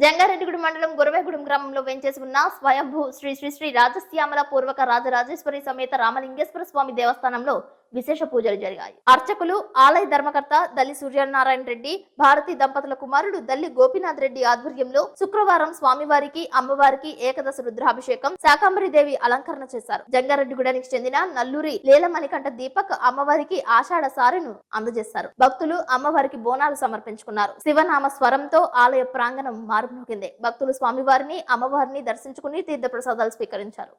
జంగారెడ్డిగూడెం మండలం గురవేగూడెం గ్రామంలో వెంచేసి ఉన్న స్వయంభూ శ్రీ శ్రీ శ్రీ రాజశ్యామల పూర్వక రాజరాజేశ్వరి సమేత రామలింగేశ్వర స్వామి దేవస్థానంలో విశేష పూజలు జరిగాయి. అర్చకులు ఆలయ ధర్మకర్త దల్లి సూర్యనారాయణ రెడ్డి, భారతీ దంపతుల కుమారుడు దల్లి గోపీనాథ్ రెడ్డి ఆధ్వర్యంలో శుక్రవారం స్వామివారికి అమ్మవారికి ఏకదశ రుద్రాభిషేకం, శాకంబరిదేవి అలంకరణ చేశారు. జంగారెడ్డిగూడెనికి చెందిన నల్లూరి లీలమణికంఠ దీపక్ అమ్మవారికి ఆషాఢ సారెను అందజేశారు. భక్తులు అమ్మవారికి బోనాలు సమర్పించుకున్నారు. శివనామ స్వరంతో ఆలయ ప్రాంగణం మారుమోగింది. భక్తులు స్వామివారిని అమ్మవారిని దర్శించుకుని తీర్థ ప్రసాదాలు స్వీకరించారు.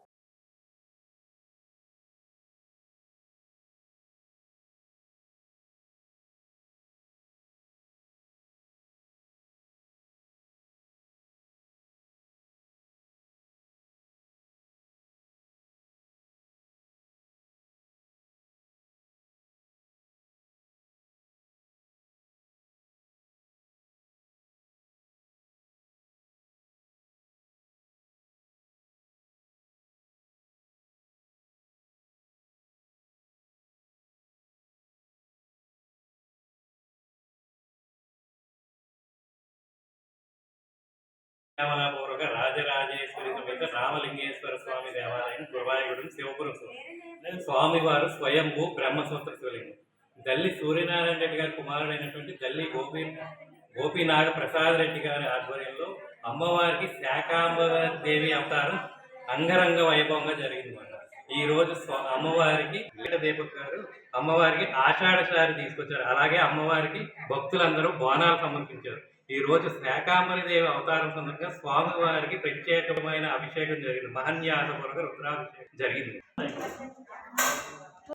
పూర్వక రాజరాజేశ్వరి సమేత రామలింగేశ్వర స్వామి దేవాలయం గురవాయగూడెం శివపురం స్వామివారు స్వయంభూ బ్రహ్మసూత్ర శివలింగం. దల్లి సూర్యనారాయణ రెడ్డి గారి కుమారుడైనటువంటి దల్లి గోపీనాథ ప్రసాద్ రెడ్డి గారి ఆధ్వర్యంలో అమ్మవారికి శాకాంబదేవి అవతారం అంగరంగ వైభవంగా జరిగింది. ఈ రోజు అమ్మవారికి దీపక్ గారు అమ్మవారికి ఆషాఢ సారి తీసుకొచ్చారు. అలాగే అమ్మవారికి భక్తులందరూ బోనాలు సమర్పించారు. ఈ రోజు శాకాంబరిదేవి అవతారం సందర్భంగా స్వామివారికి ప్రత్యేకమైన అభిషేకం జరిగింది. మహన్యాసపూర్వక రుద్రాభిషేకం జరిగింది.